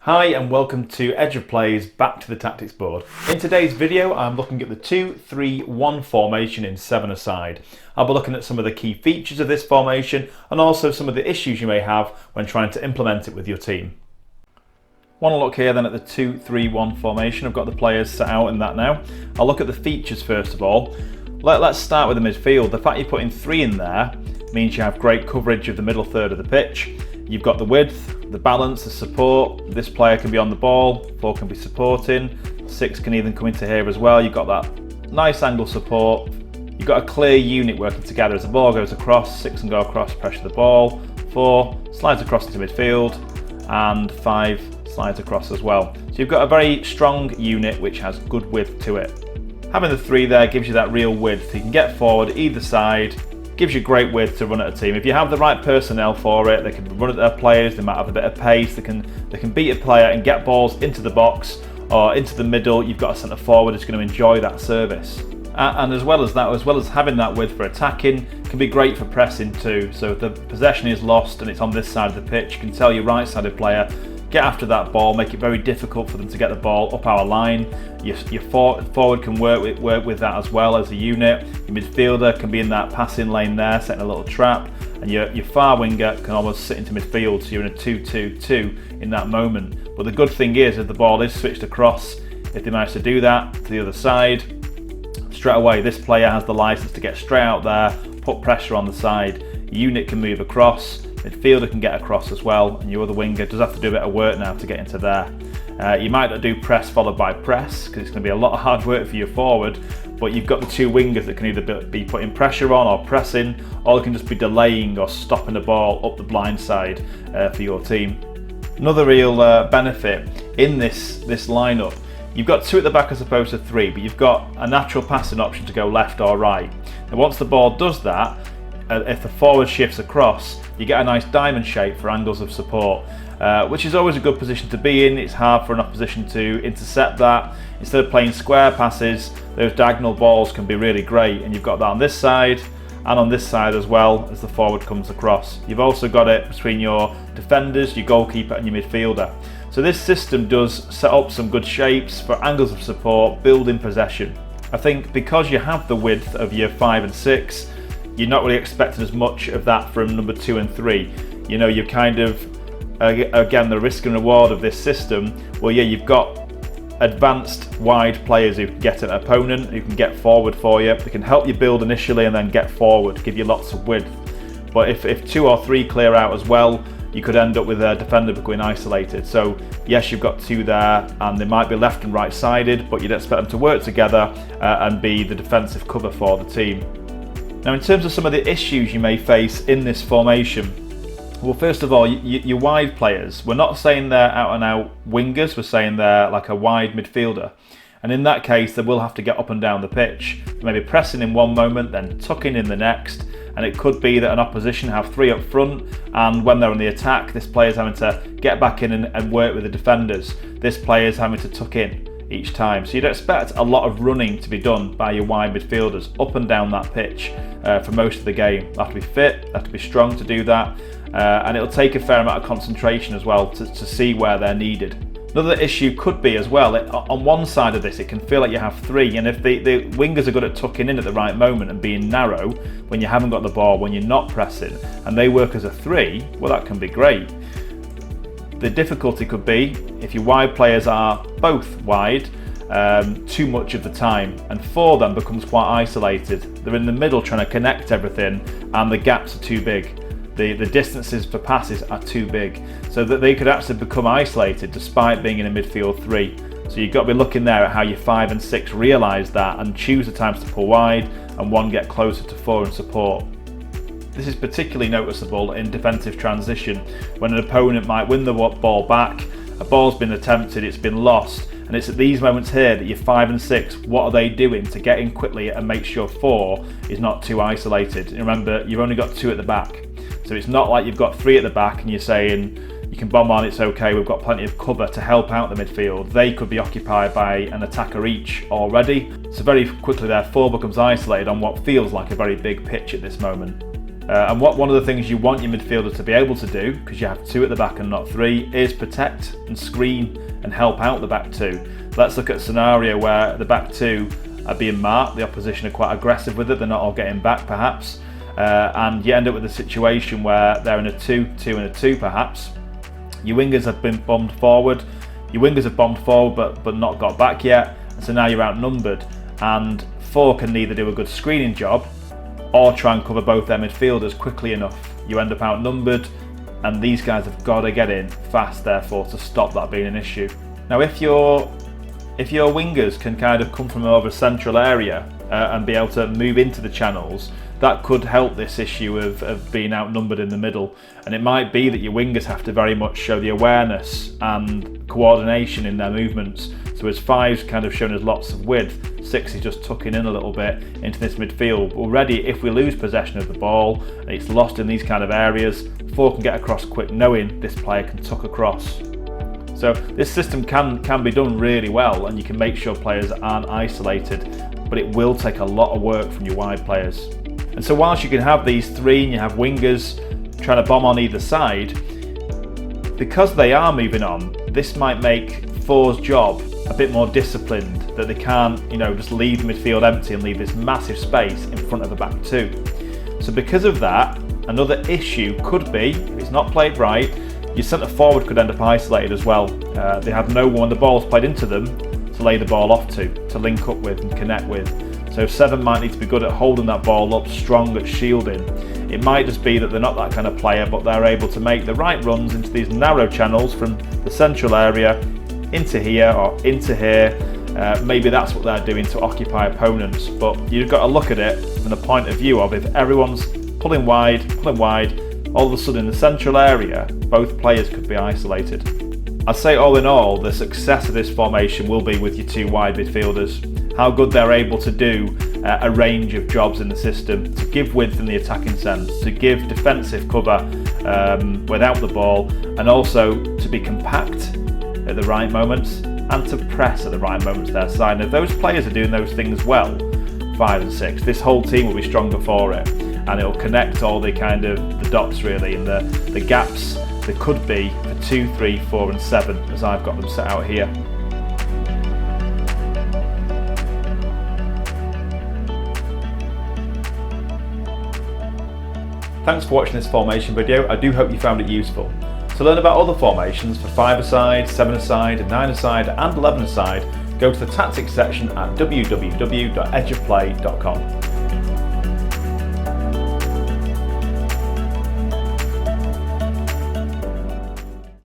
Hi and welcome to Edge of Play's Back to the Tactics board. In today's video I'm looking at the 2-3-1 formation in 7-a-side. I'll be looking at some of the key features of this formation and also some of the issues you may have when trying to implement it with your team. Want to look here then at the 2-3-1 formation. I've got the players set out in that now. I'll look at the features first of all. Let's start with the midfield. The fact you're putting 3 in there means you have great coverage of the middle third of the pitch. You've got the width, the balance, the support. This player can be on the ball, 4 can be supporting, 6 can even come into here as well. You've got that nice angle support. You've got a clear unit working together. As the ball goes across, 6 can go across, pressure the ball, 4 slides across into midfield, and 5 slides across as well. So you've got a very strong unit which has good width to it. Having the 3 there gives you that real width. You can get forward either side. Gives you great width to run at a team. If you have the right personnel for it, they can run at their players, they might have a bit of pace, they can beat a player and get balls into the box or into the middle. You've got a centre forward who's going to enjoy that service. And as well as having that width for attacking, can be great for pressing too. So if the possession is lost and it's on this side of the pitch, you can tell your right-sided player, get after that ball, make it very difficult for them to get the ball up our line. Your forward can work with that as well as a unit. Your midfielder can be in that passing lane there, setting a little trap, and your far winger can almost sit into midfield, so you're in a 2-2-2 in that moment. But the good thing is, if the ball is switched across, if they manage to do that to the other side, straight away this player has the license to get straight out there, put pressure on the side. Your unit can move across, midfielder can get across as well, and your other winger does have to do a bit of work now to get into there. You might not do press followed by press because it's going to be a lot of hard work for your forward, but you've got the 2 wingers that can either be putting pressure on or pressing, or they can just be delaying or stopping the ball up the blind side for your team. Another real benefit in this lineup, you've got 2 at the back as opposed to 3, but you've got a natural passing option to go left or right. And once the ball does that, if the forward shifts across, you get a nice diamond shape for angles of support, which is always a good position to be in. It's hard for an opposition to intercept that. Instead of playing square passes, those diagonal balls can be really great, and you've got that on this side and on this side as well as the forward comes across. You've also got it between your defenders, your goalkeeper and your midfielder. So this system does set up some good shapes for angles of support, building possession. I think because you have the width of your 5 and 6, you're not really expecting as much of that from number 2 and 3. You know, you're kind of, again, the risk and reward of this system, well, yeah, you've got advanced wide players who can get an opponent, who can get forward for you, they can help you build initially and then get forward, give you lots of width. But if 2 or 3 clear out as well, you could end up with a defender becoming isolated. So yes, you've got 2 there and they might be left and right sided, but you'd expect them to work together and be the defensive cover for the team. Now, in terms of some of the issues you may face in this formation, well, first of all, your wide players, we're not saying they're out and out wingers, we're saying they're like a wide midfielder. And in that case, they will have to get up and down the pitch, maybe pressing in one moment, then tucking in the next. And it could be that an opposition have 3 up front, and when they're on the attack, this player's having to get back in and work with the defenders. This player's having to tuck in each time. So you'd expect a lot of running to be done by your wide midfielders up and down that pitch for most of the game. They have to be fit, they have to be strong to do that, and it'll take a fair amount of concentration as well to see where they're needed. Another issue could be as well, on one side of this it can feel like you have 3, and if the wingers are good at tucking in at the right moment and being narrow when you haven't got the ball, when you're not pressing, and they work as a 3, well, that can be great. The difficulty could be if your wide players are both wide too much of the time, and 4 then becomes quite isolated. They're in the middle trying to connect everything and the gaps are too big. The distances for passes are too big, so that they could actually become isolated despite being in a midfield 3. So you've got to be looking there at how your 5 and 6 realise that and choose the times to pull wide and 1 get closer to 4 in support. This is particularly noticeable in defensive transition, when an opponent might win the ball back, a ball's been attempted, it's been lost, and it's at these moments here that your 5 and 6, what are they doing to get in quickly and make sure 4 is not too isolated. And remember, you've only got 2 at the back, so it's not like you've got 3 at the back and you're saying you can bomb on, it's okay, we've got plenty of cover to help out the midfield. They could be occupied by an attacker each already, so very quickly there 4 becomes isolated on what feels like a very big pitch at this moment. And one of the things you want your midfielder to be able to do, because you have 2 at the back and not 3, is protect and screen and help out the back 2. Let's look at a scenario where the back 2 are being marked, the opposition are quite aggressive with it, they're not all getting back perhaps, and you end up with a situation where they're in a 2-2 and a 2 perhaps. Your wingers have been bombed forward, but not got back yet, and so now you're outnumbered, and 4 can neither do a good screening job or try and cover both their midfielders quickly enough. You end up outnumbered, and these guys have got to get in fast, therefore, to stop that being an issue. Now, if your wingers can kind of come from over a central area and be able to move into the channels, that could help this issue of being outnumbered in the middle. And it might be that your wingers have to very much show the awareness and coordination in their movements. So as 5's kind of shown us lots of width, 6 is just tucking in a little bit into this midfield. Already, if we lose possession of the ball and it's lost in these kind of areas, 4 can get across quick, knowing this player can tuck across. So this system can be done really well, and you can make sure players aren't isolated, but it will take a lot of work from your wide players. And so whilst you can have these 3 and you have wingers trying to bomb on either side, because they are moving on, this might make 4's job a bit more disciplined, that they can't, just leave the midfield empty and leave this massive space in front of the back 2. So because of that, another issue could be, if it's not played right, your centre forward could end up isolated as well. They have no one when the ball's played into them to lay the ball off to link up with and connect with. So 7 might need to be good at holding that ball up, strong at shielding. It might just be that they're not that kind of player, but they're able to make the right runs into these narrow channels from the central area into here or into here. Maybe that's what they're doing to occupy opponents, but you've got to look at it from the point of view of, if everyone's pulling wide, all of a sudden in the central area, both players could be isolated. I'd say all in all, the success of this formation will be with your 2 wide midfielders. How good they're able to do a range of jobs in the system, to give width in the attacking sense, to give defensive cover without the ball, and also to be compact at the right moments and to press at the right moments their side. And if those players are doing those things well, 5 and 6, this whole team will be stronger for it, and it'll connect all the kind of the dots really, and the gaps there could be for 2, 3, 4 and 7 as I've got them set out here. Thanks for watching this formation video. I do hope you found it useful. To learn about other formations for 5-a-side, 7-a-side, 9-a-side and 11-a-side, go to the tactics section at www.edgeofplay.com.